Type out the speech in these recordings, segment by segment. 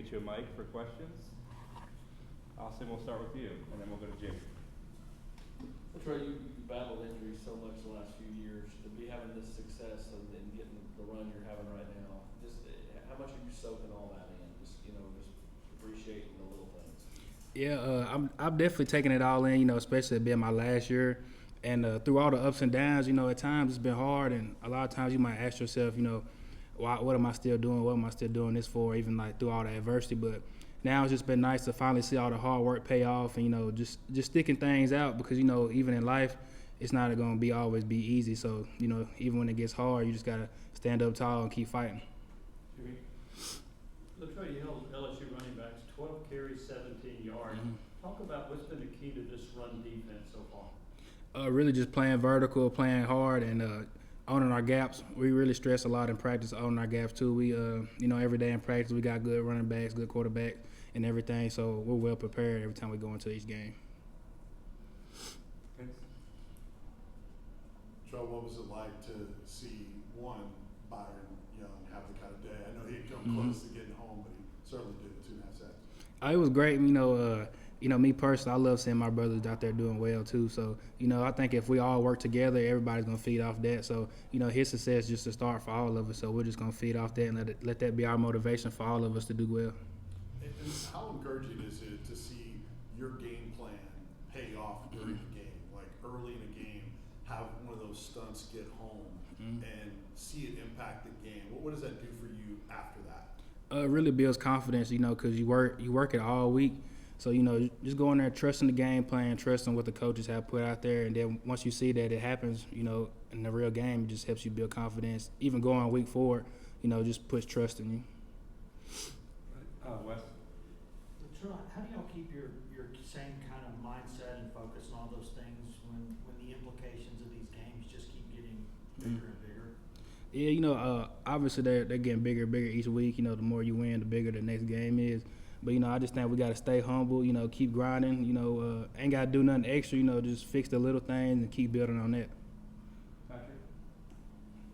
get you a mic for questions. Austin, we'll start with you, and then we'll go to Jimmy. Latrell, you battled injuries so much the last few years. To be having this success and getting the run you're having right now, just how much are you soaking all that in? Just appreciating the little things. Yeah, I'm definitely taking it all in. Especially it being my last year, and through all the ups and downs, at times it's been hard, and a lot of times you might ask yourself, what am I still doing? What am I still doing this for? Even like through all the adversity, but now it's just been nice to finally see all the hard work pay off, and just sticking things out because even in life, it's not going to always be easy. So even when it gets hard, you just gotta stand up tall and keep fighting. Latrell, you held LSU running backs 12 carries, 17 yards. Mm-hmm. Talk about what's been the key to this run defense so far. Really just playing vertical, playing hard, and owning our gaps. We really stress a lot in practice, owning our gaps too. We, every day in practice, we got good running backs, good quarterbacks, and everything. So we're well prepared every time we go into each game. So what was it like to see Byron Young have the kind of day? I know he had come close to getting home, but he certainly did in 2.5 seconds. It was great. Me personally, I love seeing my brothers out there doing well too. So, I think if we all work together, everybody's gonna feed off that. So, his success is just a start for all of us. So we're just gonna feed off that and let that be our motivation for all of us to do well. And how encouraging is it to see your game plan pay off during the game? Like early in a game, have one of those stunts get home and see it impact the game. What does that do for you after that? It really builds confidence, because you work it all week. So, just going there, trusting the game plan, trusting what the coaches have put out there. And then once you see that it happens, in the real game, it just helps you build confidence. Even going week forward, just puts trust in you. Wes? Latrell, how do y'all keep your same kind of mindset and focus on all those things when the implications of these games just keep getting bigger and bigger? Yeah, obviously they're getting bigger and bigger each week. The more you win, the bigger the next game is. But, I just think we got to stay humble, keep grinding, ain't got to do nothing extra, just fix the little things and keep building on that. Patrick?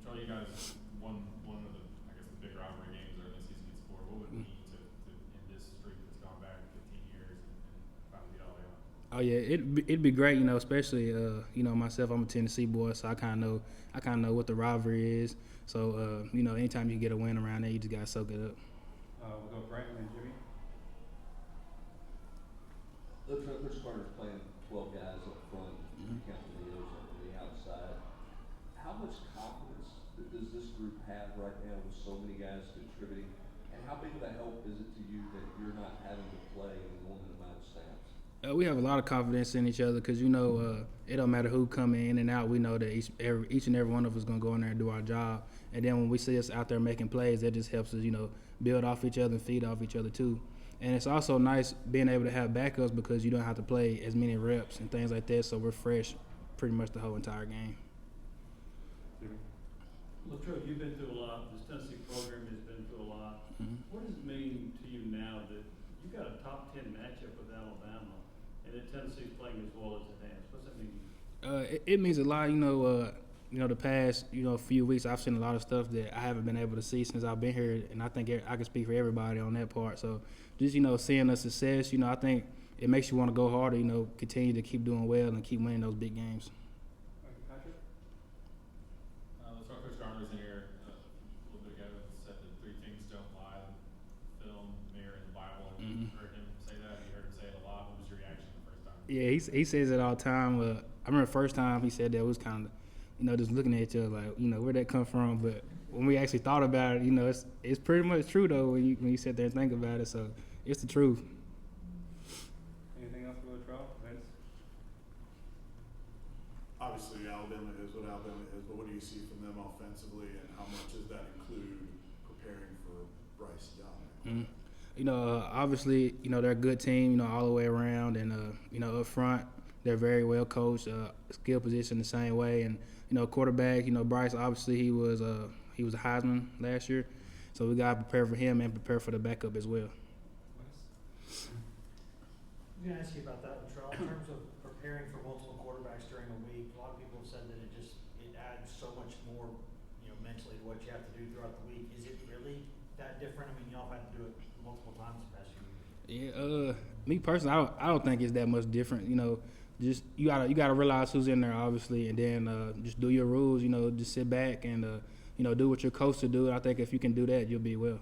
So you guys won one of the big rivalry games early in the season against Florida. What would it mean to end this streak that's gone back 15 years and finally get all the way on? Oh, yeah, it'd be great, especially, myself, I'm a Tennessee boy, so I kind of know what the rivalry is. So, anytime you get a win around there, you just got to soak it up. We'll go Brent and then Jimmy. Coach Carter's playing 12 guys up front, counting Leos on the outside. How much confidence does this group have right now with so many guys contributing? And how big of a help is it to you that you're not having to play in a limited amount of snaps? We have a lot of confidence in each other because, it don't matter who come in and out. We know that each and every one of us is going to go in there and do our job. And then when we see us out there making plays, that just helps us, build off each other and feed off each other too. And it's also nice being able to have backups because you don't have to play as many reps and things like that, so we're fresh pretty much the whole entire game. Latrell, you've been through a lot. This Tennessee program has been through a lot. What does it mean to you now that you got a top 10 matchup with Alabama and that Tennessee's playing as well as it has? What's that mean to you? It means a lot. The past few weeks I've seen a lot of stuff that I haven't been able to see since I've been here, and I think I can speak for everybody on that part. So just seeing the success, I think it makes you want to go harder. Continue to keep doing well and keep winning those big games. Patrick? Let's talk. Coach Garner was in here a little bit ago and said that 3 things don't lie: film, mirror, and the Bible. Have you heard him say that? You heard him say it a lot. What was your reaction the first time? Yeah, he says it all the time. I remember the first time he said that, it was kind of just looking at each other like, where'd that come from? But when we actually thought about it, it's pretty much true though when you sit there and think about it. So it's the truth. Anything else for Latrell? Vince? Obviously, Alabama is what Alabama is, but what do you see from them offensively, and how much does that include preparing for Bryce Young? Obviously, they're a good team, all the way around, and up front, they're very well coached, skill position the same way, and quarterback, Bryce, obviously he was a Heisman last year, so we got to prepare for him and prepare for the backup as well. I'm going to ask you about that, Latrell. In terms of preparing for multiple quarterbacks during a week, a lot of people have said that it adds so much more, mentally to what you have to do throughout the week. Is it really that different? I mean, y'all have had to do it multiple times times the past few years? Yeah, me personally, I don't think it's that much different. You know, just you gotta realize who's in there, obviously, and then just do your rules. You know, just sit back and you know, do what you're coached to do. I think if you can do that, you'll be well.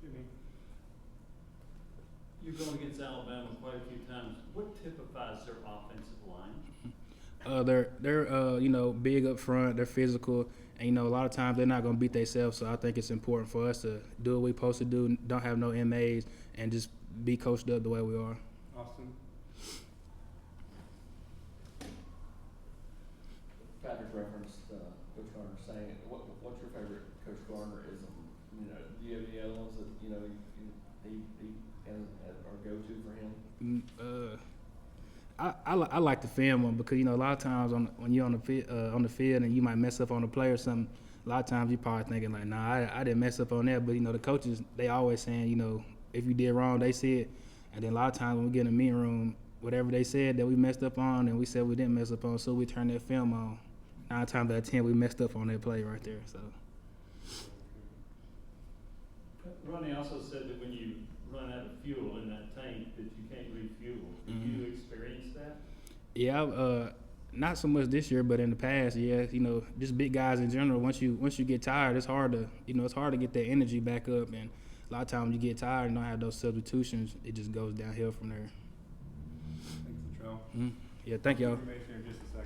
Jimmy. You've gone against Alabama quite a few times. What typifies their offensive line? They're you know, big up front. They're physical, and you know, a lot of times they're not gonna beat themselves. So I think it's important for us to do what we're supposed to do. Don't have no MAs, and just be coached up the way we are. Austin. Patrick referenced, Coach Garner saying, what's your favorite Coach Garner-ism? You know, do you have any other ones that, you know, he and are go-to for him? I like the film one because, you know, a lot of times when you're on the field and you might mess up on the play or something, a lot of times you're probably thinking like, nah, I didn't mess up on that. But, you know, the coaches, they always saying, you know, if you did wrong, they see it. And then a lot of times when we get in the meeting room, whatever they said that we messed up on and we said we didn't mess up on, so we turn that film on. 9 times out of 10, we messed up on that play right there. So. Ronnie also said that when you run out of fuel in that tank, that you can't refuel. Did you experience that? Yeah, not so much this year, but in the past, yeah. You know, just big guys in general. Once you get tired, it's hard to get that energy back up. And a lot of times you get tired and don't have those substitutions, it just goes downhill from there. Thanks, Latrell. Yeah, thank y'all. Information in just a second.